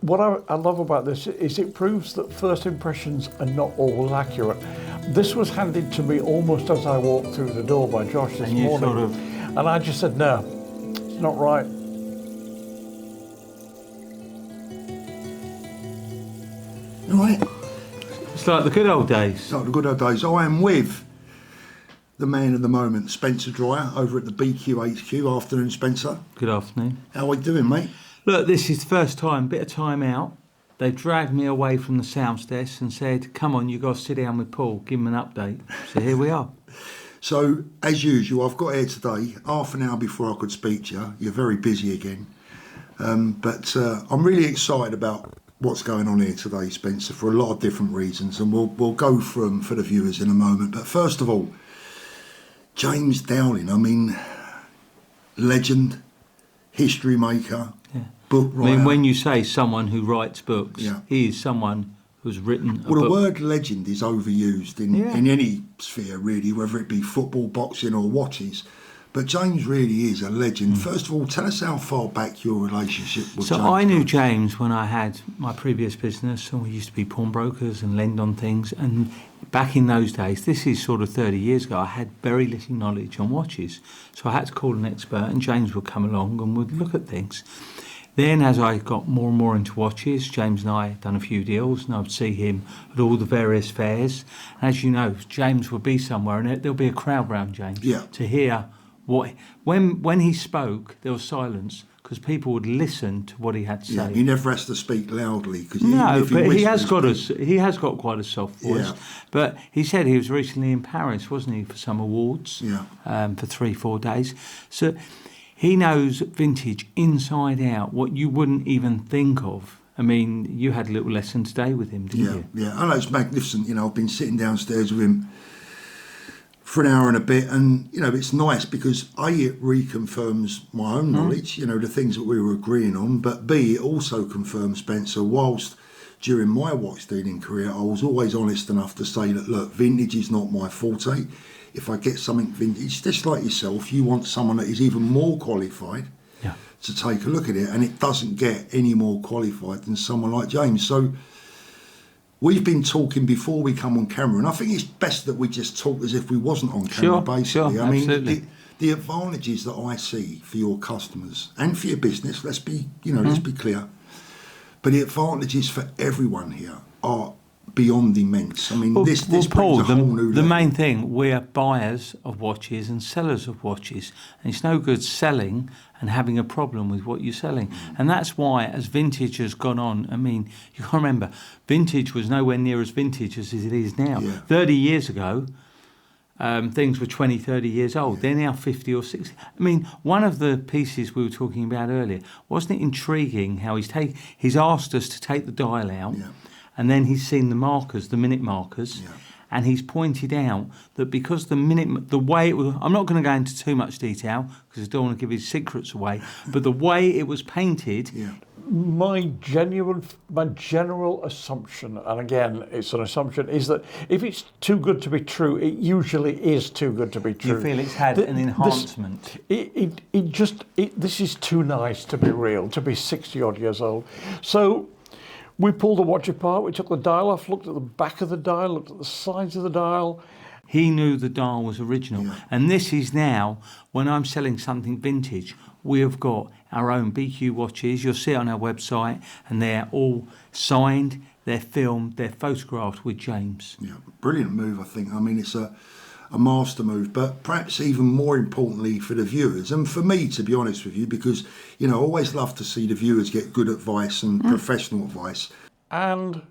what I love about this is it proves that first impressions are not always accurate. This was handed to me almost as I walked through the door by Josh this morning. And I just said, no, it's not right. All right. It's like the good old days. It's like the good old days. I am with the man of the moment, Spencer Dryer, over at the BQHQ. Afternoon, Spencer. Good afternoon. How are we doing, mate? Look, this is the first time, bit of time out. They dragged me away from the sound desk and said, come on, you got to sit down with Paul, give him an update. So here we are. So, as usual, I've got here today, half an hour before I could speak to you. You're very busy again. But I'm really excited about what's going on here today, Spencer, for a lot of different reasons. And we'll go through them for the viewers in a moment. But first of all, James Dowling, I mean, legend, history maker, book writer. I mean, when you say someone who writes books, he is someone who's written a book. Well, the word legend is overused in any sphere, really, whether it be football, boxing or watches. But James really is a legend. First of all, tell us how far back your relationship with James. So I knew James when I had my previous business, and we used to be pawnbrokers and lend on things. And back in those days, this is sort of 30 years ago, I had very little knowledge on watches. So I had to call an expert, and James would come along and would look at things. Then as I got more and more into watches, James and I had done a few deals, and I would see him at all the various fairs. And as you know, James would be somewhere, and there'll be a crowd round James to hear what. When he spoke, there was silence because people would listen to what he had to say. He never has to speak loudly. But he has got quite a soft voice. Yeah. But he said he was recently in Paris, wasn't he, for some awards? Yeah. For 3-4 days. So he knows vintage inside out, what you wouldn't even think of. I mean, you had a little lesson today with him, didn't you? Yeah, I know, it's magnificent. You know, I've been sitting downstairs with him for an hour and a bit, and, you know, it's nice because A, it reconfirms my own knowledge, you know, the things that we were agreeing on, but B, it also confirms, Spencer, whilst during my watch dealing career, I was always honest enough to say that, look, vintage is not my forte. If I get something vintage, just like yourself, you want someone that is even more qualified to take a look at it, and it doesn't get any more qualified than someone like James. So we've been talking before we come on camera, and I think it's best that we just talk as if we wasn't on camera, basically. I mean, absolutely. The advantages that I see for your customers and for your business, let's be clear, but the advantages for everyone here are beyond immense. I mean, this Paul, brings a whole new level. The main thing, we're buyers of watches and sellers of watches, and it's no good selling and having a problem with what you're selling. And that's why, as vintage has gone on, I mean, you can remember, vintage was nowhere near as vintage as it is now. 30 years ago, things were 20, 30 years old. They're now 50 or 60. I mean, one of the pieces we were talking about earlier, wasn't it intriguing how he's asked us to take the dial out, and then he's seen the markers, the minute markers, and he's pointed out that because the way it was, I'm not going to go into too much detail because I don't want to give his secrets away, but the way it was painted. My general assumption, and again, it's an assumption, is that if it's too good to be true, it usually is too good to be true. You feel it's had an enhancement. This is too nice to be real, to be 60 odd years old. So we pulled the watch apart, we took the dial off, looked at the back of the dial, looked at the sides of the dial. He knew the dial was original. And this is now, when I'm selling something vintage, we have got our own BQ watches. You'll see it on our website, and they're all signed, they're filmed, they're photographed with James. Yeah, brilliant move, I think. I mean, it's a master move, but perhaps even more importantly for the viewers, and for me, to be honest with you, because, you know, I always love to see the viewers get good advice and professional advice. And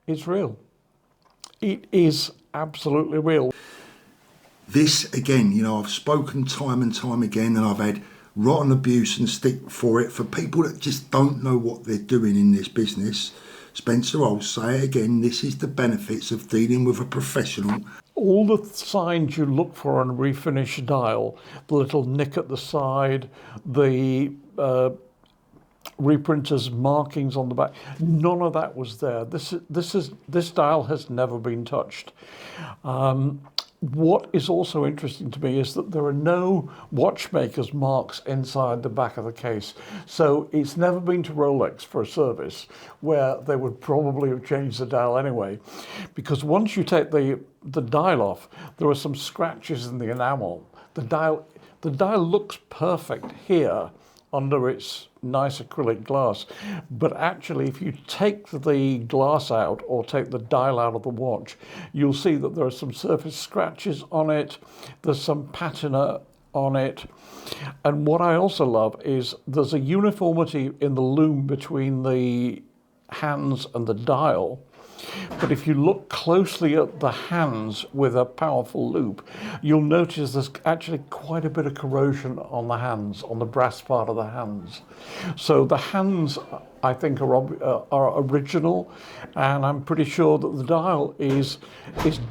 it's real. It is absolutely real. This, again, you know, I've spoken time and time again, and I've had rotten abuse and stick for it for people that just don't know what they're doing in this business. Spencer, I'll say it again, this is the benefits of dealing with a professional. All the signs you look for on a refinished dial, the little nick at the side, the reprinter's markings on the back, none of that was there. This dial has never been touched. what is also interesting to me is that there are no watchmakers' marks inside the back of the case. So it's never been to Rolex for a service where they would probably have changed the dial anyway. Because once you take the dial off, there are some scratches in the enamel. The dial looks perfect here under its nice acrylic glass, but actually if you take the glass out or take the dial out of the watch, you'll see that there are some surface scratches on it, there's some patina on it, and what I also love is there's a uniformity in the lume between the hands and the dial. But if you look closely at the hands with a powerful loupe, you'll notice there's actually quite a bit of corrosion on the hands, on the brass part of the hands. So the hands, I think, are original, and I'm pretty sure that the dial is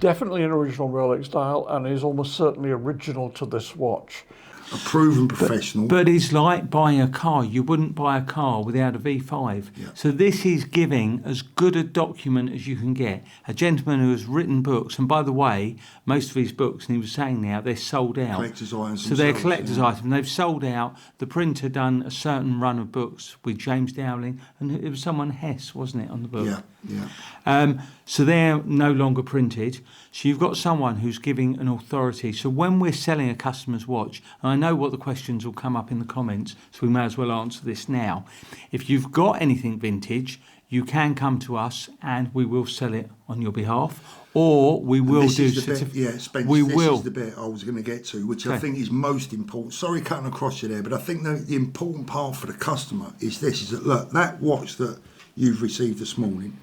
definitely an original Rolex dial and is almost certainly original to this watch. A proven professional. But it's like buying a car. You wouldn't buy a car without a V5. Yeah. So this is giving as good a document as you can get. A gentleman who has written books, and by the way, most of his books, and he was saying now, they're sold out. Collector's items. So they're collector's items. They've sold out. The printer done a certain run of books with James Dowling, and it was someone Hess, wasn't it, on the book? Yeah. So they're no longer printed. So you've got someone who's giving an authority. So when we're selling a customer's watch, and I know what the questions will come up in the comments, so we may as well answer this now. If you've got anything vintage, you can come to us and we will sell it on your behalf. Or we will do... Spencer, this is the bit I was going to get to, which I think is most important. Sorry cutting across you there, but I think the important part for the customer is this, is that, look, that watch that you've received this morning,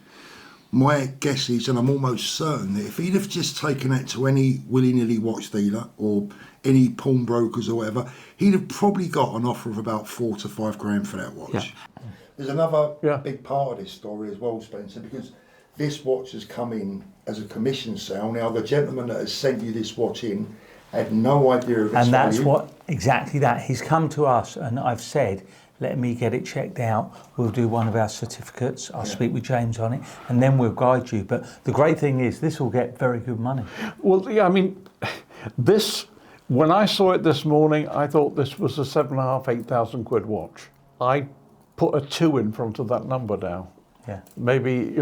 my guess is, and I'm almost certain, that if he'd have just taken that to any willy-nilly watch dealer or any pawnbrokers or whatever, he'd have probably got an offer of about $4 to $5 grand for that watch. Yeah. There's another big part of this story as well, Spencer, because this watch has come in as a commission sale. Now, the gentleman that has sent you this watch in had no idea of its And that's value. exactly that. He's come to us and I've said, let me get it checked out. We'll do one of our certificates. I'll speak with James on it, and then we'll guide you. But the great thing is, this will get very good money. Well, yeah, I mean, this, when I saw it this morning, I thought this was a 7,500, 8,000 quid watch. I put a 2 in front of that number now. Yeah. Maybe,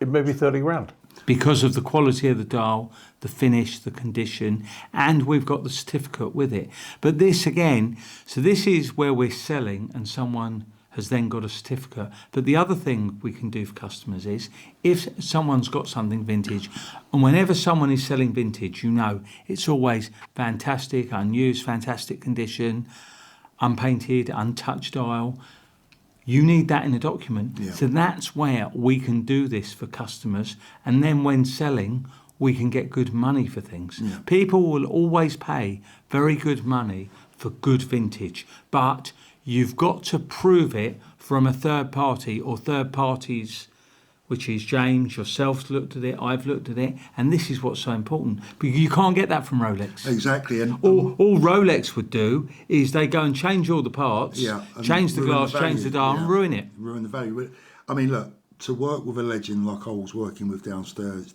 it may be 30 grand. Because of the quality of the dial, the finish, the condition, and we've got the certificate with it. But this again, so this is where we're selling and someone has then got a certificate. But the other thing we can do for customers is, if someone's got something vintage, and whenever someone is selling vintage, it's always fantastic, unused, fantastic condition, unpainted, untouched dial. You need that in a document. Yeah. So that's where we can do this for customers. And then when selling, we can get good money for things. Yeah. People will always pay very good money for good vintage. But you've got to prove it from a third party or third parties, which is James, yourself looked at it, I've looked at it, and this is what's so important. Because you can't get that from Rolex. Exactly. And All Rolex would do is they go and change all the parts, change the glass, change the dial, and ruin it. Ruin the value. I mean, look, to work with a legend like I was working with downstairs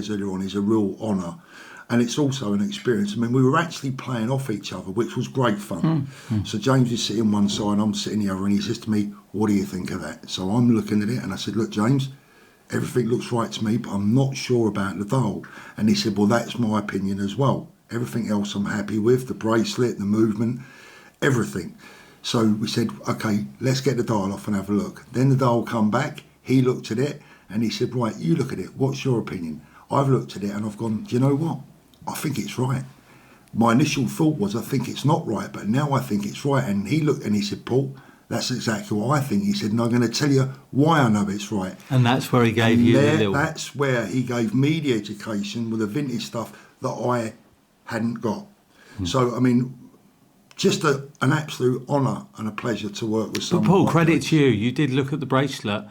earlier on is a real honour. And it's also an experience. I mean, we were actually playing off each other, which was great fun. So James is sitting one side, I'm sitting the other, and he says to me, what do you think of that? So I'm looking at it, and I said, look, James, everything looks right to me, but I'm not sure about the dial. And he said, well, that's my opinion as well. Everything else I'm happy with, the bracelet, the movement, everything. So we said, okay, let's get the dial off and have a look. Then the dial come back, he looked at it, and he said, right, you look at it, what's your opinion? I've looked at it, and I've gone, do you know what? I think it's right. My initial thought was, I think it's not right, but now I think it's right. And he looked and he said, Paul, that's exactly what I think. He said, and I'm going to tell you why I know it's right. And that's where he gave you the little... That's where he gave me the education with the vintage stuff that I hadn't got. So, I mean, just an absolute honour and a pleasure to work with someone. But Paul, like credit that. to you. You did look at the bracelet,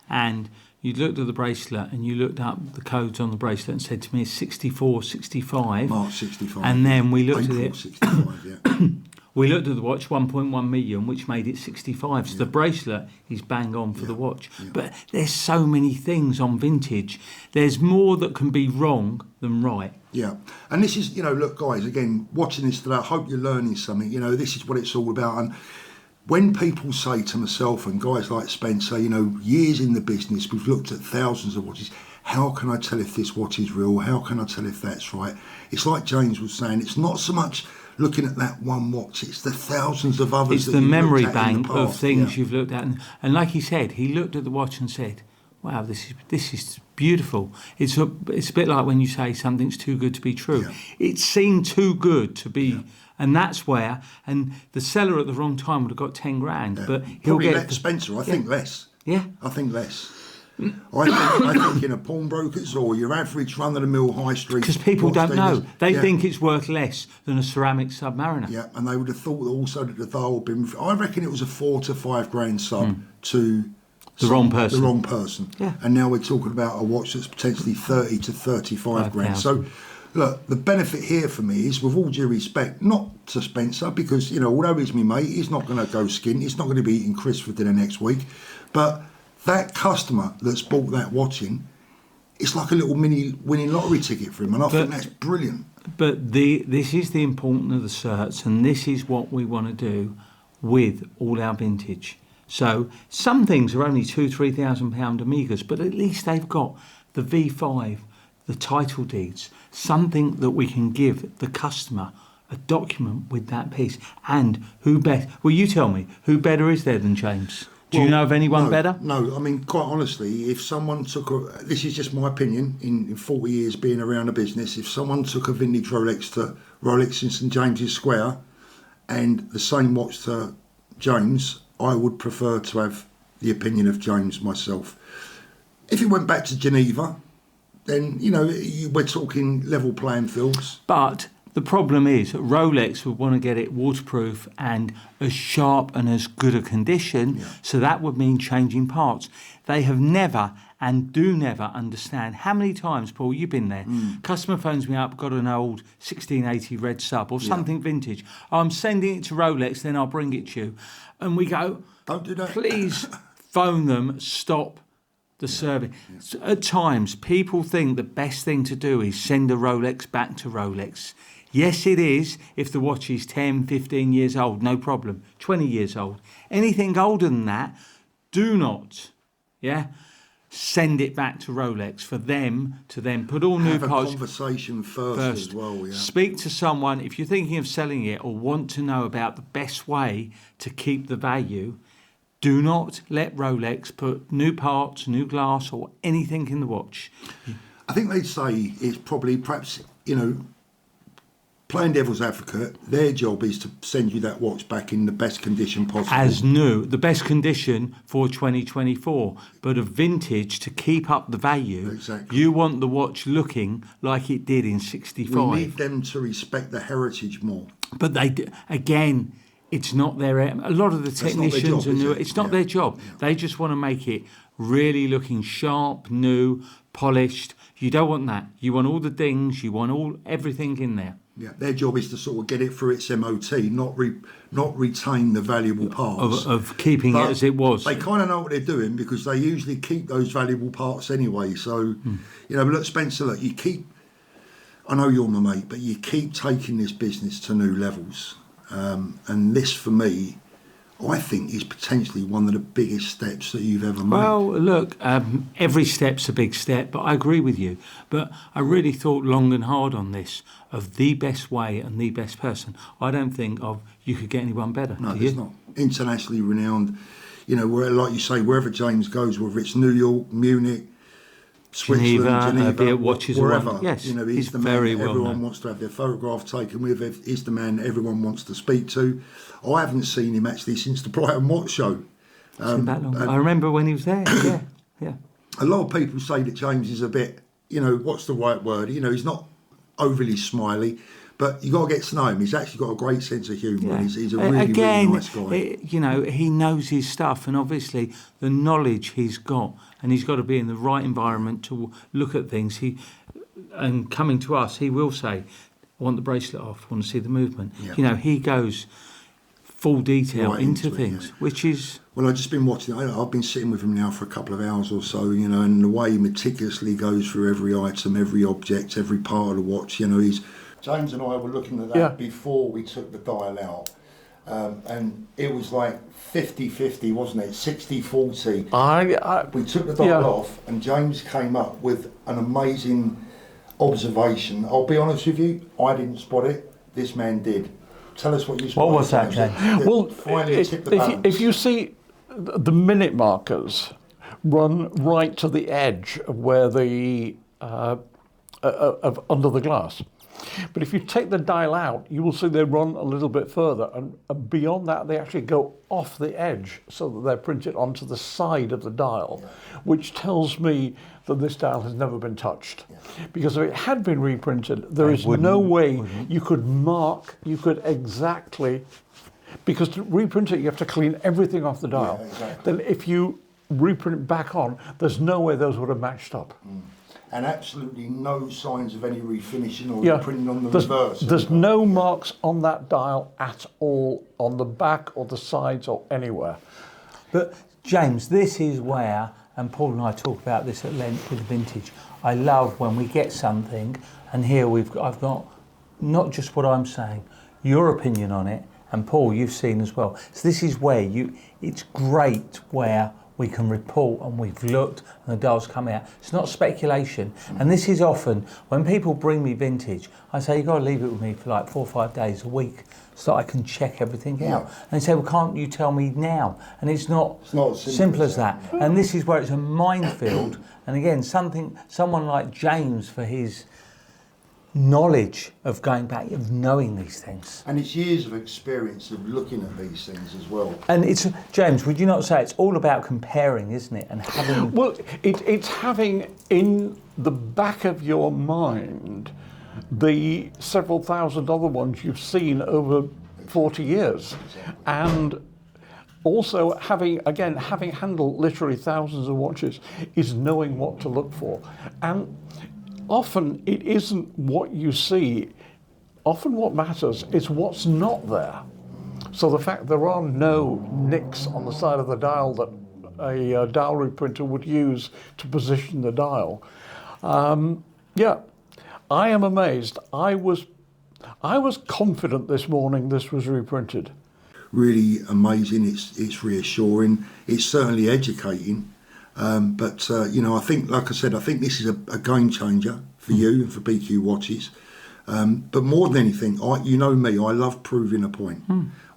and you looked at the bracelet and you looked up the codes on the bracelet and said to me, it's 64, 65. March 65. And then we looked April at it. 65, yeah. We looked at the watch, 1.1 million, which made it 65. So the bracelet is bang on for the watch. Yeah. But there's so many things on vintage. There's more that can be wrong than right. Yeah, and this is, look, guys, again, watching this today, I hope you're learning something. This is what it's all about. And when people say to myself and guys like Spencer, years in the business, we've looked at thousands of watches. How can I tell if this watch is real? How can I tell if that's right? It's like James was saying, it's not so much looking at that one watch, it's the thousands of others. It's the memory bank of things you've looked at. And like he said, he looked at the watch and said, wow, this is beautiful. It's a bit like when you say something's too good to be true. Yeah. It seemed too good to be, and that's where. And the seller at the wrong time would have got 10 grand, but he'll Probably get let Spencer. I think less. Yeah, I think less. I think in a pawnbrokers or your average run-of-the-mill high street, because people watch don't know. dealers, They think it's worth less than a ceramic Submariner. Yeah, and they would have thought also that the dial had been. I reckon it was a 4 to 5 grand sub to The wrong person. The wrong person. Yeah. And now we're talking about a watch that's potentially 30 to 35 grand. So, look, the benefit here for me is, with all due respect, not to Spencer, because, although he's my mate, he's not going to go skint. He's not going to be eating crisps for dinner next week. But that customer that's bought that watch in, it's like a little mini winning lottery ticket for him. And I think that's brilliant. But this is the importance of the certs, and this is what we want to do with all our vintage. So some things are only £2,000-3,000 Amigas, but at least they've got the V5, the title deeds, something that we can give the customer, a document with that piece. And who better? Well, you tell me, who better is there than James? Do you know of anyone better? No, I mean, quite honestly, if someone took this is just my opinion, in 40 years being around the business, if someone took a vintage Rolex to Rolex in St James's Square and the same watch to James, I would prefer to have the opinion of James myself. If it went back to Geneva, then, we're talking level playing fields. But the problem is that Rolex would want to get it waterproof and as sharp and as good a condition, so that would mean changing parts. They have never and do never understand. How many times, Paul, you've been there? Customer phones me up, got an old 1680 red sub or something vintage. I'm sending it to Rolex, then I'll bring it to you. And we go, don't do that. Please phone them, stop the service. So at times, people think the best thing to do is send a Rolex back to Rolex. Yes, it is. If the watch is 10, 15 years old, no problem. 20 years old. Anything older than that, do not, send it back to Rolex for them to then put all new parts. Have a conversation first as well, Speak to someone. If you're thinking of selling it or want to know about the best way to keep the value, do not let Rolex put new parts, new glass or anything in the watch. I think they'd say it's probably, perhaps, playing devil's advocate, their job is to send you that watch back in the best condition possible. As new, the best condition for 2024. But a vintage, to keep up the value, exactly. You want the watch looking like it did in 65. We need them to respect the heritage more. But again, it's not their... A lot of the technicians are new. It's not their job. Yeah. They just want to make it really looking sharp, new, polished. You don't want that. You want all the dings. You want everything in there. Yeah, their job is to sort of get it through its MOT, not retain the valuable parts. Of keeping it as it was. They kind of know what they're doing because they usually keep those valuable parts anyway. So, but look, Spencer, look, I know you're my mate, but you keep taking this business to new levels. And this, for me, I think is potentially one of the biggest steps that you've ever made. Well, look, every step's a big step, but I agree with you. But I really thought long and hard on this, of the best way and the best person. I don't think you could get anyone better. No, there's not. Internationally renowned, where, like you say, wherever James goes, whether it's New York, Munich, Switzerland, Geneva, watches wherever. Yes, he's the man very well everyone known. wants to have their photograph taken with. He's the man everyone wants to speak to. I haven't seen him actually since the Brighton Watch Show. That long. I remember when he was there. yeah. A lot of people say that James is a bit, what's the right word? He's not overly smiley, but you got to get to know him. He's actually got a great sense of humour. Yeah. He's a really nice guy. He knows his stuff, and obviously the knowledge he's got, and he's got to be in the right environment to look at things. And coming to us, he will say, I want the bracelet off, I want to see the movement. Yeah. He goes, full detail Right into into it, things, yeah. which is... Well, I've just been watching. I've been sitting with him now for a couple of hours or so, you know, and the way he meticulously goes through every item, every object, every part of the watch, you know, James and I were looking at that before we took the dial out, and it was like 50-50, wasn't it? 60-40. We took the dial off, and James came up with an amazing observation. I'll be honest with you, I didn't spot it. This man did. Tell us what you spotted. What was that, James? Well, finally tipped the balance. if you see the minute markers run right to the edge of where the of under the glass. But if you take the dial out, you will see they run a little bit further, and beyond that they actually go off the edge so that they're printed onto the side of the dial, which tells me that this dial has never been touched. Because if it had been reprinted, there is no way you could exactly, because to reprint it you have to clean everything off the dial. Yeah, exactly. Then if you reprint it back on, there's no way those would have matched up. And absolutely no signs of any refinishing or printing on the reverse. There's no marks on that dial at all, on the back or the sides or anywhere. But James, this is where, and Paul and I talk about this at length with vintage, I love when we get something, and here I've got not just what I'm saying, your opinion on it, and Paul, you've seen as well. So this is where it's great where we can report and we've looked and the dials come out. It's not speculation. And this is often, when people bring me vintage, I say, you've got to leave it with me for like 4 or 5 days, a week, so that I can check everything out. And they say, well, can't you tell me now? And it's not as simple as that. And this is where it's a minefield. And again, someone like James, for his knowledge of going back, of knowing these things. And it's years of experience of looking at these things as well. And it's, James, would you not say it's all about comparing, isn't it? And having... Well, it's having in the back of your mind the several thousand other ones you've seen over 40 years. And also having handled literally thousands of watches is knowing what to look for. And often it isn't what you see. Often what matters is what's not there. So the fact there are no nicks on the side of the dial that a dial reprinter would use to position the dial. I am amazed. I was confident this morning this was reprinted. Really amazing. It's reassuring. It's certainly educating. But you know, I think, like I said, I think this is a game changer for you and for BQ Watches. But more than anything, you know me, I love proving a point.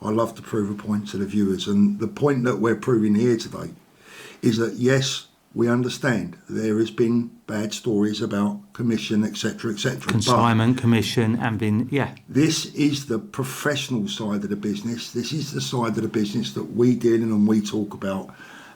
I love to prove a point to the viewers, and the point that we're proving here today is that yes, we understand there has been bad stories about commission, etc., etc. Consignment, commission, and This is the professional side of the business. This is the side of the business that we deal in and we talk about,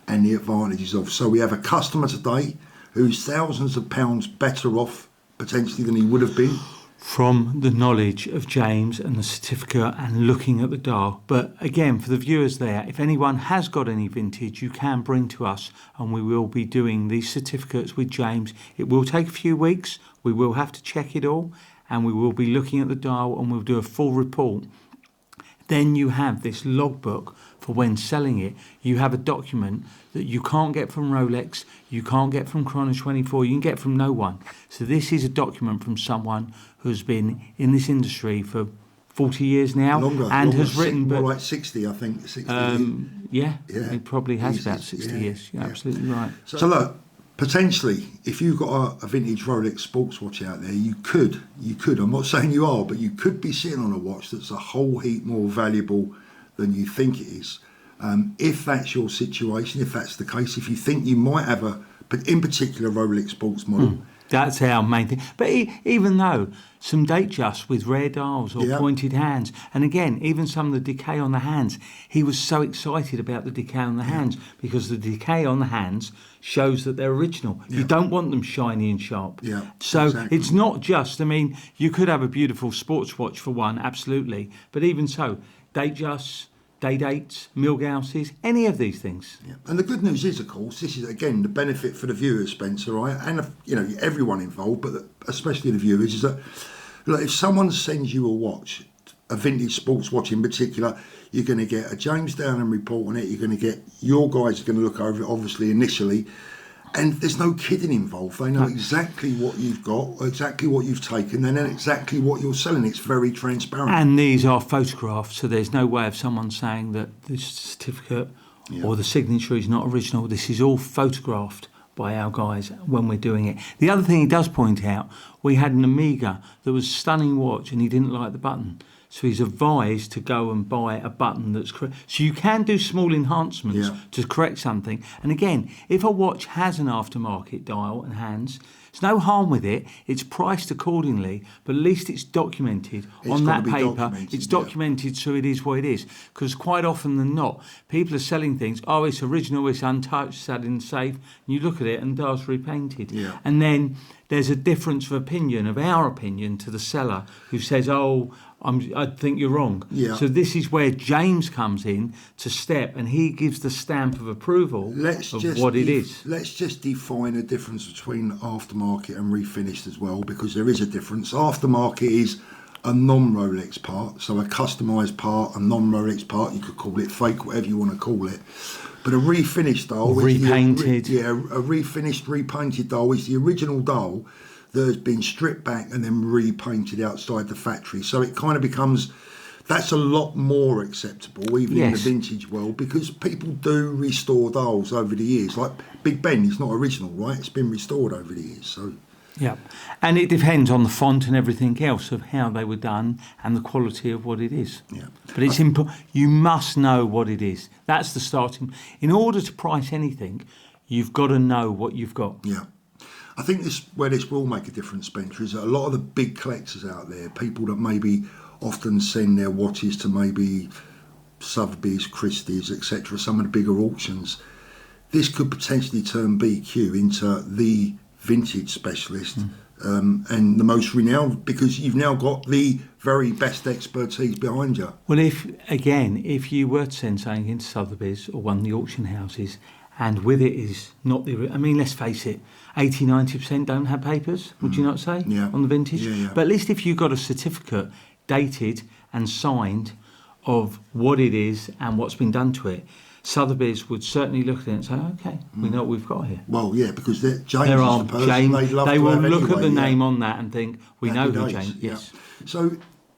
and the advantages of. So we have a customer today who's thousands of pounds better off potentially than he would have been. From the knowledge of James and the certificate and looking at the dial. But again, for the viewers there, if anyone has got any vintage, you can bring to us, and we will be doing these certificates with James. It will take a few weeks. We will have to check it all, and we will be looking at the dial, and we'll do a full report. Then you have this logbook for when selling it. You have a document that you can't get from Rolex, you can't get from Chrono 24, you can get from no one. So this is a document from someone who's been in this industry for 40 years now. Longer, has written... More like 60, I think. 60 yeah, he probably has about 60 years. You're absolutely right. So look, potentially, if you've got a vintage Rolex sports watch out there, you could, I'm not saying you are, but you could be sitting on a watch that's a whole heap more valuable than you think it is. If that's your situation, if that's the case, if you think you might have in particular Rolex sports model. That's our main thing. But even though some date just with rare dials or pointed hands, and again, even some of the decay on the hands, he was so excited about the decay on the hands because the decay on the hands shows that they're original. You don't want them shiny and sharp. So it's not just, I mean, you could have a beautiful sports watch for one, absolutely. But even so, date just, day dates, Milgauses, any of these things. And the good news is, of course, this is again the benefit for the viewers, Spencer, right? And you know, everyone involved, but especially the viewers, is that look, if someone sends you a watch, a vintage sports watch in particular, You're going to get a James Dowling report on it. You're going to get, your guys are going to look over it, obviously, initially. And there's no kidding involved. They know exactly what you've got, exactly what you've taken, and then exactly what you're selling. It's very transparent. And these are photographs, so there's no way of someone saying that the certificate or the signature is not original. This is all photographed by our guys when we're doing it. The other thing he does point out, we had an Omega that was a stunning watch and he didn't like the button. So he's advised to go and buy a button that's correct. So you can do small enhancements to correct something. And again, if a watch has an aftermarket dial and hands, there's no harm with it. It's priced accordingly, but at least it's documented on that paper. It's documented, so it is what it is. Because quite often than not, people are selling things, oh, it's original, it's untouched, sat in the safe. And you look at it and dial's repainted. Yeah. And then there's a difference of opinion, of our opinion, to the seller who says, oh, I think you're wrong. Yeah. So this is where James comes in to step, and he gives the stamp of approval of what it is. Let's just define a difference between aftermarket and refinished as well, because there is a difference. Aftermarket is a non-Rolex part, so a customised part, a non-Rolex part. You could call it fake, whatever you want to call it. But a refinished dial, repainted, a refinished, repainted dial is the original dial that has been stripped back and then repainted outside the factory. So it kind of becomes, that's a lot more acceptable, even in the vintage world, because people do restore dials over the years. Like Big Ben is not original, right? It's been restored over the years. So yeah, and it depends on the font and everything else of how they were done and the quality of what it is. Yeah. But it's important. You must know what it is. That's the starting. In order to price anything, you've got to know what you've got. Yeah. I think where this will make a difference, Spencer, is that a lot of the big collectors out there, people that maybe often send their watches to maybe Sotheby's, Christie's, etc., some of the bigger auctions, this could potentially turn BQ into the vintage specialist and the most renowned, because you've now got the very best expertise behind you. Well, if you were to send something into Sotheby's or one of the auction houses, and with it is not the, I mean, let's face it, 80-90% don't have papers, would you not say, on the vintage? Yeah. But at least if you got a certificate dated and signed of what it is and what's been done to it, Sotheby's would certainly look at it and say, okay, we know what we've got here. Well, yeah, because James is the person they will look at the anyway, name on that and think, we know who James is. Yes. So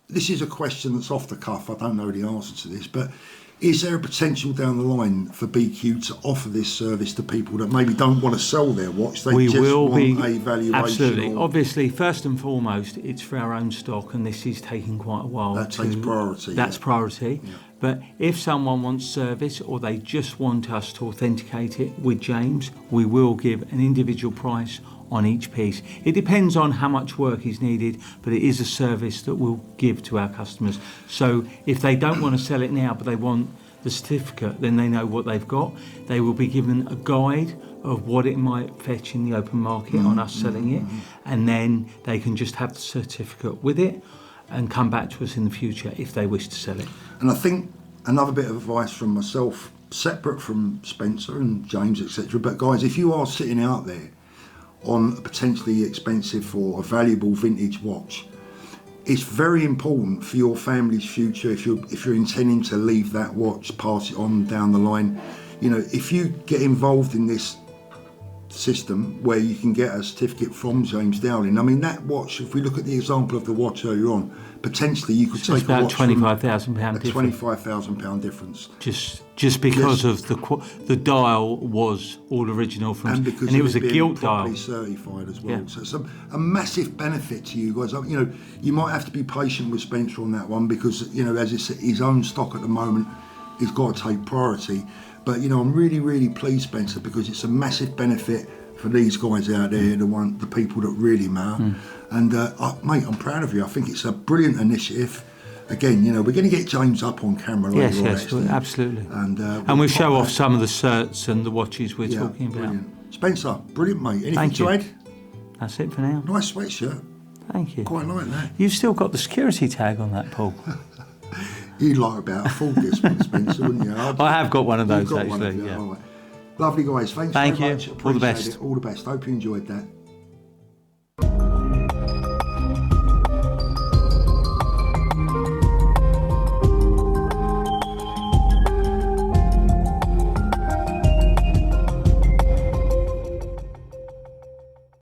this is a question that's off the cuff. I don't know the answer to this, but is there a potential down the line for BQ to offer this service to people that maybe don't want to sell their watch? They just want a valuation. Absolutely. Obviously, first and foremost, it's for our own stock, and this is taking quite a while. That takes priority. That's priority. Yeah. But if someone wants service or they just want us to authenticate it with James, we will give an individual price on each piece. It depends on how much work is needed, but it is a service that we'll give to our customers. So if they don't want to sell it now, but they want the certificate, then they know what they've got. They will be given a guide of what it might fetch in the open market on us selling it, and then they can just have the certificate with it and come back to us in the future if they wish to sell it. And I think another bit of advice from myself, separate from Spencer and James, etc., but guys, if you are sitting out there on a potentially expensive or a valuable vintage watch, it's very important for your family's future, if you're intending to leave that watch, pass it on down the line. You know, if you get involved in this system where you can get a certificate from James Dowling, I mean, that watch, if we look at the example of the watch earlier on, potentially you could take about a watch £25,000 a £25,000 difference. Just because of the dial was all original from, and it was a gilt dial, properly certified as well. Yeah. So it's a massive benefit to you guys. You know, you might have to be patient with Spencer on that one, because, you know, as it's his own stock at the moment, he's got to take priority. But, you know, I'm really, really pleased, Spencer, because it's a massive benefit for these guys out there, the people that really matter. And, mate, I'm proud of you. I think it's a brilliant initiative. Again, you know, we're going to get James up on camera later on. Yes, absolutely. And we'll show off some of the certs and the watches we're talking about. Brilliant. Spencer, brilliant, mate. Anything to add? That's it for now. Nice sweatshirt. Thank you. Quite like that. You've still got the security tag on that, Paul. You'd like about a full this one, Spencer, wouldn't you? I have got one of those, actually. Yeah. Right. Lovely, guys. Thanks very much. All the best. All the best. Hope you enjoyed that.